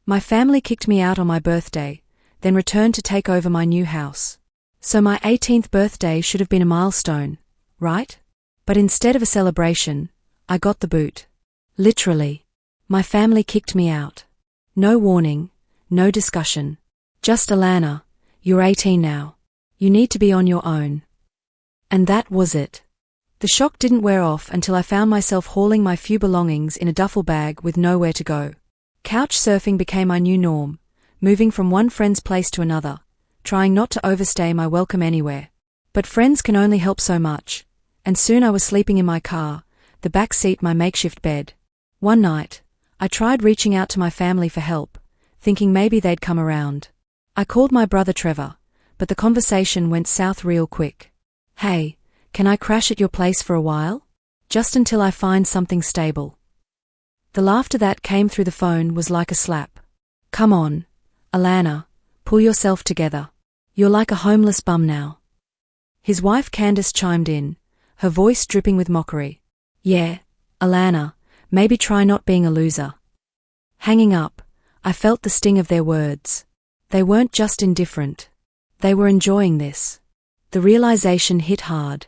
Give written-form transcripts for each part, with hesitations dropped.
My family kicked me out on my birthday, then returned to take over my new house. So my 18th birthday should have been a milestone, right? But instead of a celebration, I got the boot. Literally. My family kicked me out. No warning, no discussion. Just Alana, you're 18 now. You need to be on your own. And that was it. The shock didn't wear off until I found myself hauling my few belongings in a duffel bag with nowhere to go. Couch surfing became my new norm, moving from one friend's place to another, trying not to overstay my welcome anywhere. But friends can only help so much, and soon I was sleeping in my car, the back seat my makeshift bed. One night, I tried reaching out to my family for help, thinking maybe they'd come around. I called my brother Trevor, but the conversation went south real quick. Hey, can I crash at your place for a while? Just until I find something stable. The laughter that came through the phone was like a slap. Come on, Alana, pull yourself together. You're like a homeless bum now. His wife Candace chimed in, her voice dripping with mockery. Yeah, Alana, maybe try not being a loser. Hanging up, I felt the sting of their words. They weren't just indifferent. They were enjoying this. The realization hit hard.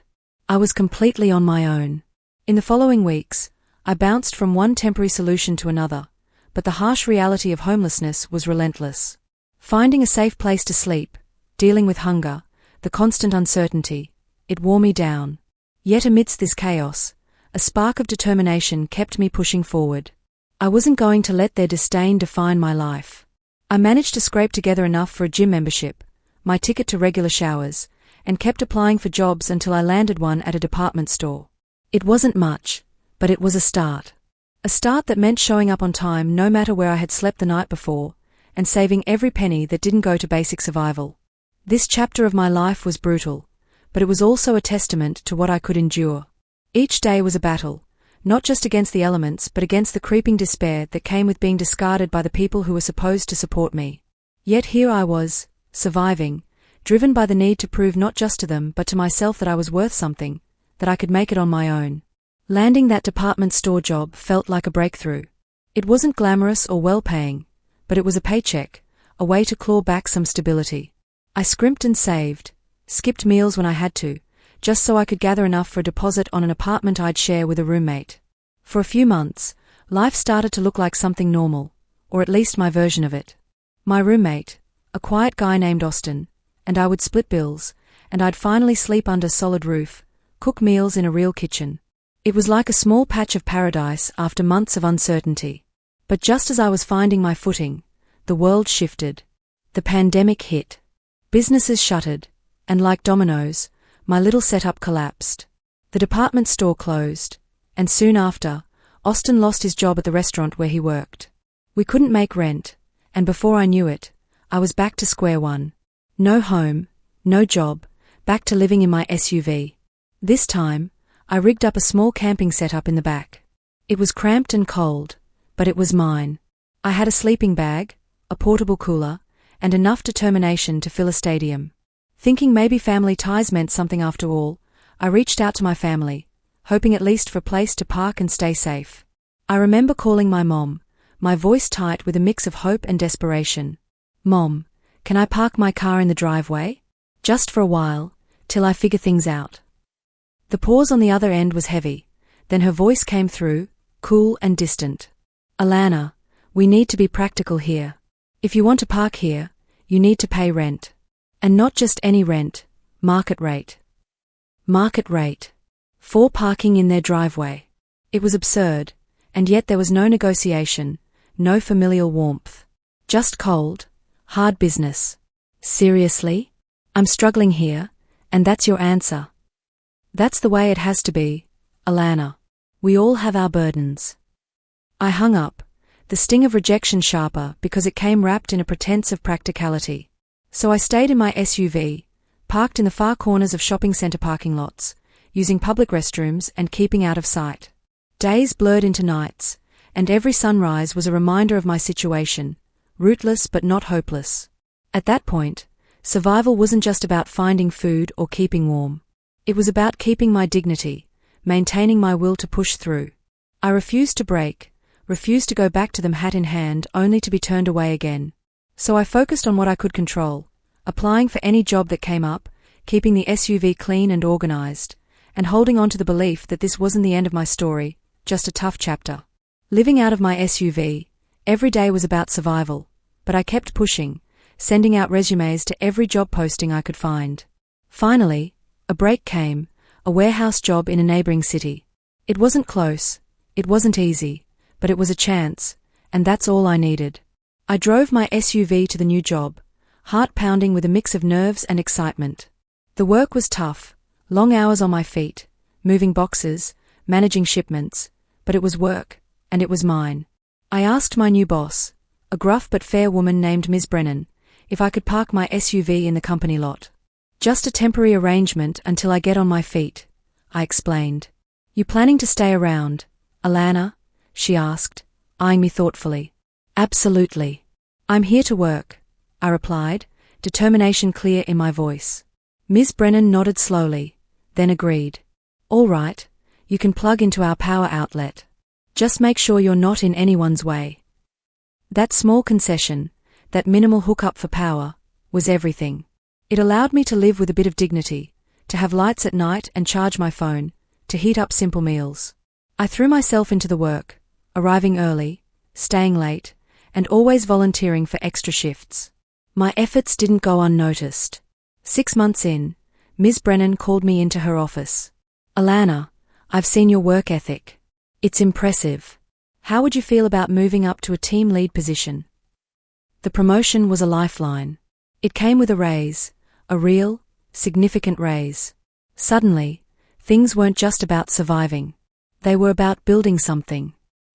I was completely on my own. In the following weeks, I bounced from one temporary solution to another, but the harsh reality of homelessness was relentless. Finding a safe place to sleep, dealing with hunger, the constant uncertainty, it wore me down. Yet amidst this chaos, a spark of determination kept me pushing forward. I wasn't going to let their disdain define my life. I managed to scrape together enough for a gym membership, my ticket to regular showers, and kept applying for jobs until I landed one at a department store. It wasn't much, but it was a start. A start that meant showing up on time no matter where I had slept the night before, and saving every penny that didn't go to basic survival. This chapter of my life was brutal, but it was also a testament to what I could endure. Each day was a battle, not just against the elements but against the creeping despair that came with being discarded by the people who were supposed to support me. Yet here I was, surviving, driven by the need to prove not just to them but to myself that I was worth something, that I could make it on my own. Landing that department store job felt like a breakthrough. It wasn't glamorous or well-paying, but it was a paycheck, a way to claw back some stability. I scrimped and saved, skipped meals when I had to, just so I could gather enough for a deposit on an apartment I'd share with a roommate. For a few months, life started to look like something normal, or at least my version of it. My roommate, a quiet guy named Austin, and I would split bills, and I'd finally sleep under solid roof, cook meals in a real kitchen. It was like a small patch of paradise after months of uncertainty. But just as I was finding my footing, the world shifted. The pandemic hit. Businesses shuttered, and like dominoes, my little setup collapsed. The department store closed, and soon after, Austin lost his job at the restaurant where he worked. We couldn't make rent, and before I knew it, I was back to square one. No home, no job, back to living in my SUV. This time, I rigged up a small camping setup in the back. It was cramped and cold, but it was mine. I had a sleeping bag, a portable cooler, and enough determination to fill a stadium. Thinking maybe family ties meant something after all, I reached out to my family, hoping at least for a place to park and stay safe. I remember calling my mom, my voice tight with a mix of hope and desperation. Mom, can I park my car in the driveway? Just for a while, till I figure things out. The pause on the other end was heavy, then her voice came through, cool and distant. Alana, we need to be practical here. If you want to park here, you need to pay rent. And not just any rent, market rate. Market rate. For parking in their driveway. It was absurd, and yet there was no negotiation, no familial warmth. Just cold, hard business. Seriously? I'm struggling here, and that's your answer. That's the way it has to be, Alana. We all have our burdens. I hung up, the sting of rejection sharper because it came wrapped in a pretense of practicality. So I stayed in my SUV, parked in the far corners of shopping center parking lots, using public restrooms and keeping out of sight. Days blurred into nights, and every sunrise was a reminder of my situation, rootless but not hopeless. At that point, survival wasn't just about finding food or keeping warm. It was about keeping my dignity, maintaining my will to push through. I refused to break, refused to go back to them hat in hand only to be turned away again. So I focused on what I could control, applying for any job that came up, keeping the SUV clean and organized, and holding on to the belief that this wasn't the end of my story, just a tough chapter. Living out of my SUV, every day was about survival, but I kept pushing, sending out resumes to every job posting I could find. Finally, a break came, a warehouse job in a neighboring city. It wasn't close, it wasn't easy, but it was a chance, and that's all I needed. I drove my SUV to the new job, heart pounding with a mix of nerves and excitement. The work was tough, long hours on my feet, moving boxes, managing shipments, but it was work, and it was mine. I asked my new boss, a gruff but fair woman named Ms. Brennan, if I could park my SUV in the company lot. Just a temporary arrangement until I get on my feet, I explained. You planning to stay around, Alana? She asked, eyeing me thoughtfully. Absolutely. I'm here to work, I replied, determination clear in my voice. Ms. Brennan nodded slowly, then agreed. All right, you can plug into our power outlet. Just make sure you're not in anyone's way. That small concession, that minimal hookup for power, was everything. It allowed me to live with a bit of dignity, to have lights at night and charge my phone, to heat up simple meals. I threw myself into the work, arriving early, staying late, and always volunteering for extra shifts. My efforts didn't go unnoticed. 6 months in, Ms. Brennan called me into her office. Alana, I've seen your work ethic. It's impressive. How would you feel about moving up to a team lead position? The promotion was a lifeline. It came with a raise, a real, significant raise. Suddenly, things weren't just about surviving. They were about building something.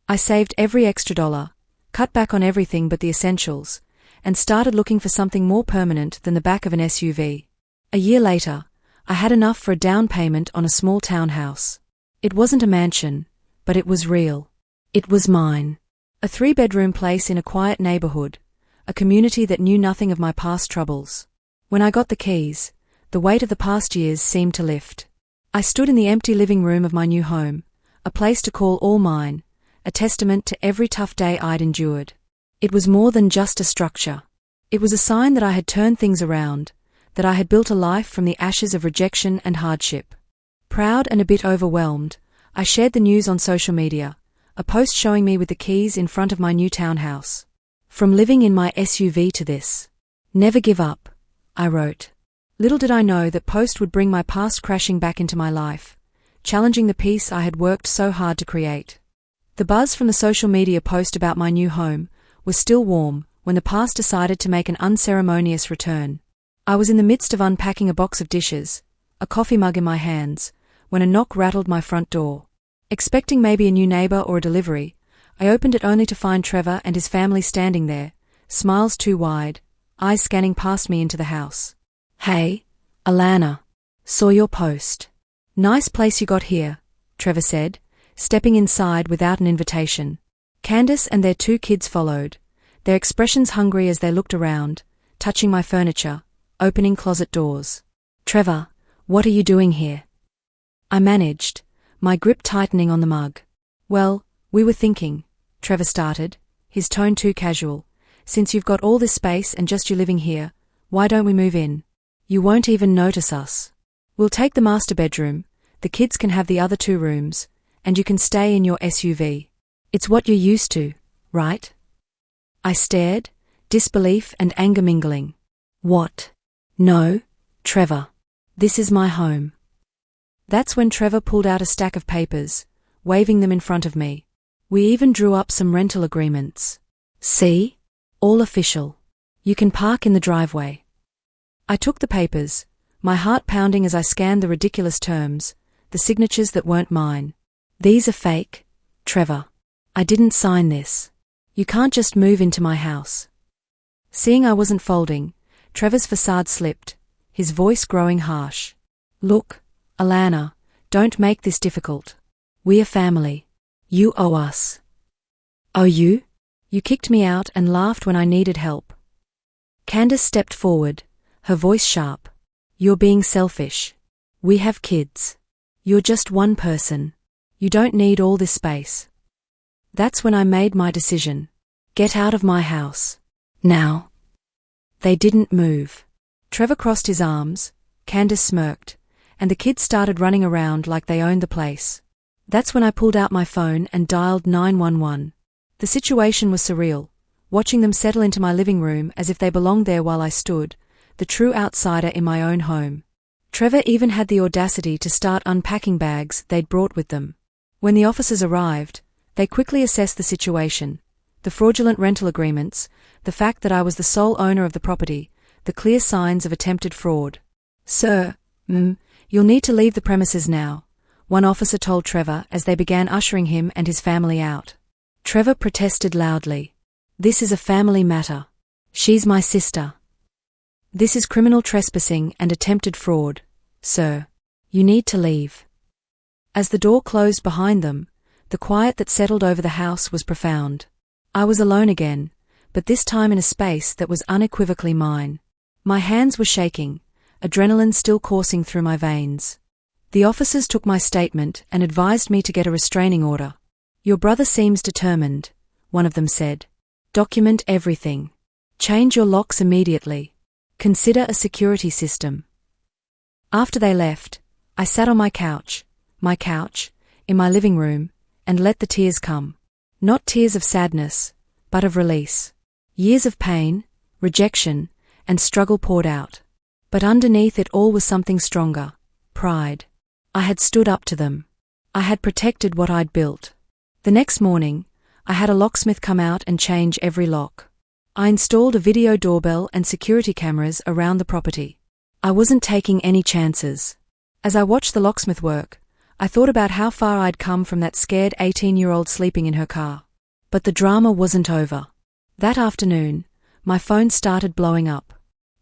I saved every extra dollar, cut back on everything but the essentials, and started looking for something more permanent than the back of an SUV. A year later, I had enough for a down payment on a small townhouse. It wasn't a mansion, but it was real. It was mine. A 3-bedroom place in a quiet neighborhood, a community that knew nothing of my past troubles. When I got the keys, the weight of the past years seemed to lift. I stood in the empty living room of my new home, a place to call all mine, a testament to every tough day I'd endured. It was more than just a structure. It was a sign that I had turned things around, that I had built a life from the ashes of rejection and hardship. Proud and a bit overwhelmed, I shared the news on social media, a post showing me with the keys in front of my new townhouse. From living in my SUV to this. Never give up, I wrote. Little did I know that post would bring my past crashing back into my life, challenging the peace I had worked so hard to create. The buzz from the social media post about my new home was still warm when the past decided to make an unceremonious return. I was in the midst of unpacking a box of dishes, a coffee mug in my hands, when a knock rattled my front door. Expecting maybe a new neighbor or a delivery, I opened it only to find Trevor and his family standing there, smiles too wide, eyes scanning past me into the house. Hey, Alana. Saw your post. Nice place you got here, Trevor said, stepping inside without an invitation. Candace and their 2 kids followed, their expressions hungry as they looked around, touching my furniture, opening closet doors. Trevor, what are you doing here? I managed, my grip tightening on the mug. Well, we were thinking, Trevor started, his tone too casual. Since you've got all this space and just you living here, why don't we move in? You won't even notice us. We'll take the master bedroom, the kids can have the other 2 rooms, and you can stay in your SUV. It's what you're used to, right? I stared, disbelief and anger mingling. What? No, Trevor. This is my home. That's when Trevor pulled out a stack of papers, waving them in front of me. We even drew up some rental agreements. See? All official. You can park in the driveway. I took the papers, my heart pounding as I scanned the ridiculous terms, the signatures that weren't mine. These are fake, Trevor. I didn't sign this. You can't just move into my house. Seeing I wasn't folding, Trevor's facade slipped, his voice growing harsh. Look, Alana, don't make this difficult. We are family. You owe us. Owe you? You kicked me out and laughed when I needed help. Candace stepped forward, her voice sharp. You're being selfish. We have kids. You're just one person. You don't need all this space. That's when I made my decision. Get out of my house. Now. They didn't move. Trevor crossed his arms, Candace smirked, and the kids started running around like they owned the place. That's when I pulled out my phone and dialed 911. The situation was surreal, watching them settle into my living room as if they belonged there while I stood, the true outsider in my own home. Trevor even had the audacity to start unpacking bags they'd brought with them. When the officers arrived, they quickly assessed the situation: the fraudulent rental agreements, the fact that I was the sole owner of the property, the clear signs of attempted fraud. "Sir, you'll need to leave the premises now," one officer told Trevor as they began ushering him and his family out. Trevor protested loudly. "This is a family matter. She's my sister. This is criminal trespassing and attempted fraud, sir. You need to leave." As the door closed behind them, the quiet that settled over the house was profound. I was alone again, but this time in a space that was unequivocally mine. My hands were shaking, adrenaline still coursing through my veins. The officers took my statement and advised me to get a restraining order. "Your brother seems determined," one of them said. "Document everything. Change your locks immediately. Consider a security system." After they left, I sat on my couch, in my living room, and let the tears come. Not tears of sadness, but of release. Years of pain, rejection, and struggle poured out. But underneath it all was something stronger: pride. I had stood up to them. I had protected what I'd built. The next morning, I had a locksmith come out and change every lock. I installed a video doorbell and security cameras around the property. I wasn't taking any chances. As I watched the locksmith work, I thought about how far I'd come from that scared 18-year-old sleeping in her car. But the drama wasn't over. That afternoon, my phone started blowing up.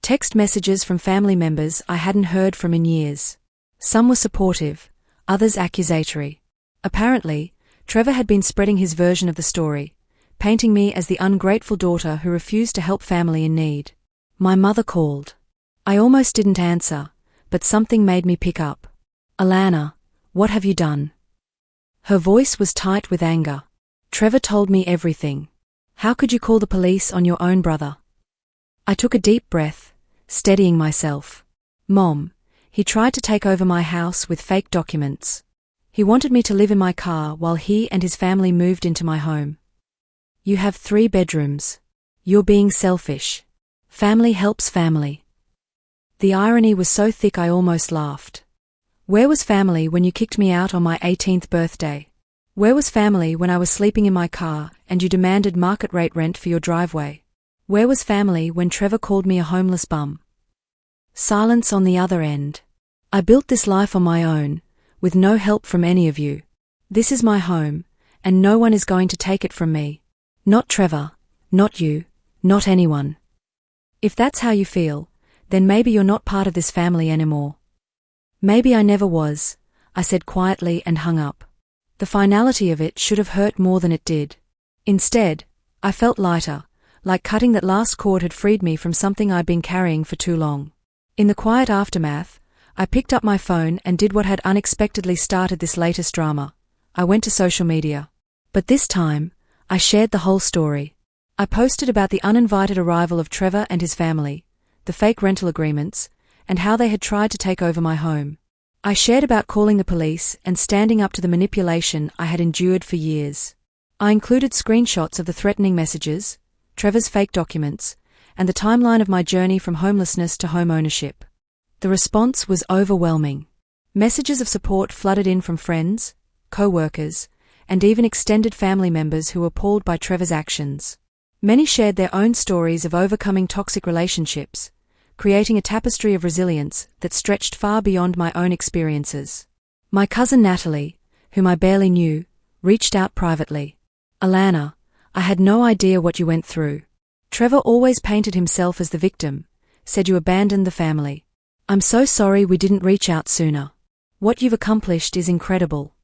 Text messages from family members I hadn't heard from in years. Some were supportive, others accusatory. Apparently, Trevor had been spreading his version of the story, painting me as the ungrateful daughter who refused to help family in need. My mother called. I almost didn't answer, but something made me pick up. "Alana, what have you done?" Her voice was tight with anger. "Trevor told me everything. How could you call the police on your own brother?" I took a deep breath, steadying myself. "Mom, he tried to take over my house with fake documents. He wanted me to live in my car while he and his family moved into my home. You have 3 bedrooms. You're being selfish. Family helps family." The irony was so thick I almost laughed. Where was family when you kicked me out on my 18th birthday? Where was family when I was sleeping in my car and you demanded market rate rent for your driveway? Where was family when Trevor called me a homeless bum? Silence on the other end. I built this life on my own, with no help from any of you. This is my home, and no one is going to take it from me. Not Trevor, not you, not anyone. If that's how you feel, then maybe you're not part of this family anymore. Maybe I never was, I said quietly and hung up. The finality of it should have hurt more than it did. Instead, I felt lighter, like cutting that last cord had freed me from something I'd been carrying for too long. In the quiet aftermath, I picked up my phone and did what had unexpectedly started this latest drama. I went to social media. But this time, I shared the whole story. I posted about the uninvited arrival of Trevor and his family, the fake rental agreements, and how they had tried to take over my home. I shared about calling the police and standing up to the manipulation I had endured for years. I included screenshots of the threatening messages, Trevor's fake documents, and the timeline of my journey from homelessness to home ownership. The response was overwhelming. Messages of support flooded in from friends, co-workers, and even extended family members who were appalled by Trevor's actions. Many shared their own stories of overcoming toxic relationships, creating a tapestry of resilience that stretched far beyond my own experiences. My cousin Natalie, whom I barely knew, reached out privately. "Alana, I had no idea what you went through. Trevor always painted himself as the victim, said you abandoned the family. I'm so sorry we didn't reach out sooner. What you've accomplished is incredible."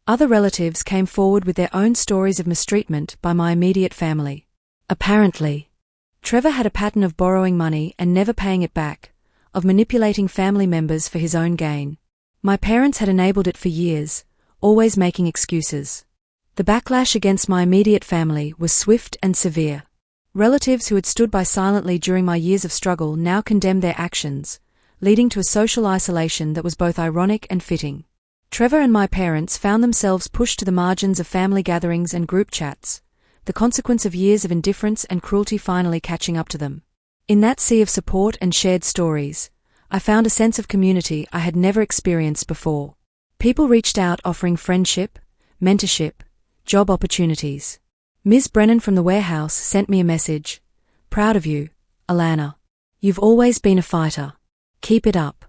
Other relatives came forward with their own stories of mistreatment by my immediate family. Apparently, Trevor had a pattern of borrowing money and never paying it back, of manipulating family members for his own gain. My parents had enabled it for years, always making excuses. The backlash against my immediate family was swift and severe. Relatives who had stood by silently during my years of struggle now condemned their actions, leading to a social isolation that was both ironic and fitting. Trevor and my parents found themselves pushed to the margins of family gatherings and group chats, the consequence of years of indifference and cruelty finally catching up to them. In that sea of support and shared stories, I found a sense of community I had never experienced before. People reached out offering friendship, mentorship, job opportunities. Ms. Brennan from the warehouse sent me a message. "Proud of you, Alana. You've always been a fighter. Keep it up."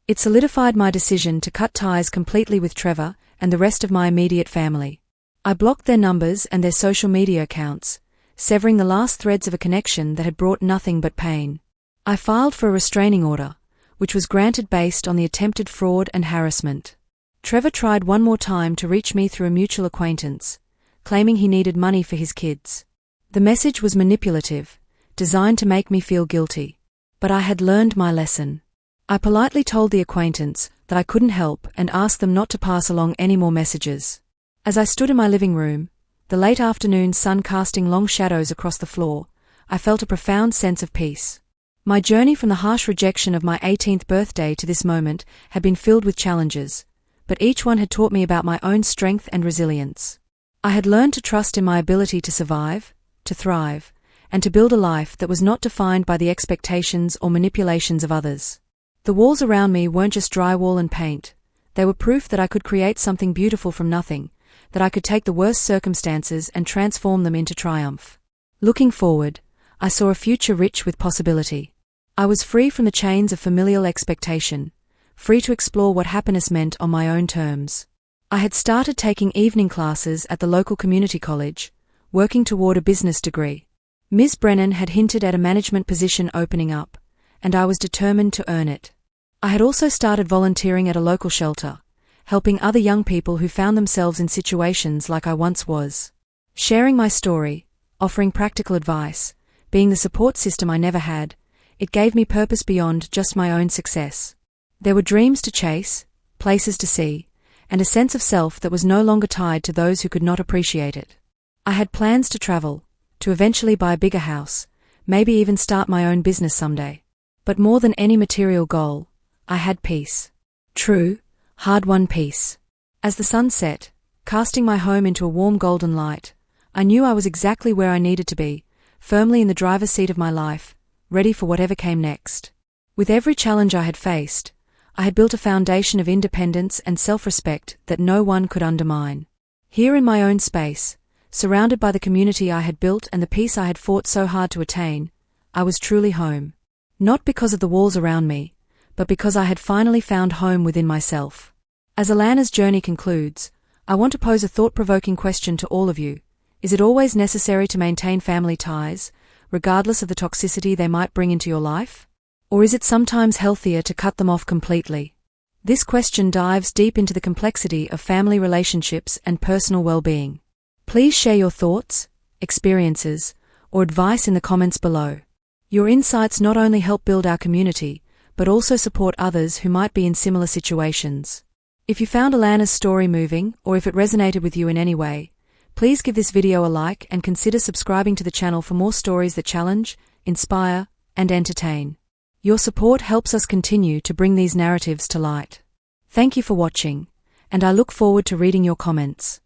It solidified my decision to cut ties completely with Trevor and the rest of my immediate family. I blocked their numbers and their social media accounts, severing the last threads of a connection that had brought nothing but pain. I filed for a restraining order, which was granted based on the attempted fraud and harassment. Trevor tried one more time to reach me through a mutual acquaintance, claiming he needed money for his kids. The message was manipulative, designed to make me feel guilty. But I had learned my lesson. I politely told the acquaintance that I couldn't help and asked them not to pass along any more messages. As I stood in my living room, the late afternoon sun casting long shadows across the floor, I felt a profound sense of peace. My journey from the harsh rejection of my 18th birthday to this moment had been filled with challenges, but each one had taught me about my own strength and resilience. I had learned to trust in my ability to survive, to thrive, and to build a life that was not defined by the expectations or manipulations of others. The walls around me weren't just drywall and paint. They were proof that I could create something beautiful from nothing, that I could take the worst circumstances and transform them into triumph. Looking forward, I saw a future rich with possibility. I was free from the chains of familial expectation, free to explore what happiness meant on my own terms. I had started taking evening classes at the local community college, working toward a business degree. Ms. Brennan had hinted at a management position opening up, and I was determined to earn it. I had also started volunteering at a local shelter, helping other young people who found themselves in situations like I once was. Sharing my story, offering practical advice, being the support system I never had, it gave me purpose beyond just my own success. There were dreams to chase, places to see, and a sense of self that was no longer tied to those who could not appreciate it. I had plans to travel, to eventually buy a bigger house, maybe even start my own business someday. But more than any material goal, I had peace. True, hard-won peace. As the sun set, casting my home into a warm golden light, I knew I was exactly where I needed to be, firmly in the driver's seat of my life, ready for whatever came next. With every challenge I had faced, I had built a foundation of independence and self-respect that no one could undermine. Here in my own space, surrounded by the community I had built and the peace I had fought so hard to attain, I was truly home. Not because of the walls around me, but because I had finally found home within myself. As Alana's journey concludes, I want to pose a thought-provoking question to all of you. Is it always necessary to maintain family ties, regardless of the toxicity they might bring into your life? Or is it sometimes healthier to cut them off completely? This question dives deep into the complexity of family relationships and personal well-being. Please share your thoughts, experiences, or advice in the comments below. Your insights not only help build our community, but also support others who might be in similar situations. If you found Alana's story moving, or if it resonated with you in any way, please give this video a like and consider subscribing to the channel for more stories that challenge, inspire, and entertain. Your support helps us continue to bring these narratives to light. Thank you for watching, and I look forward to reading your comments.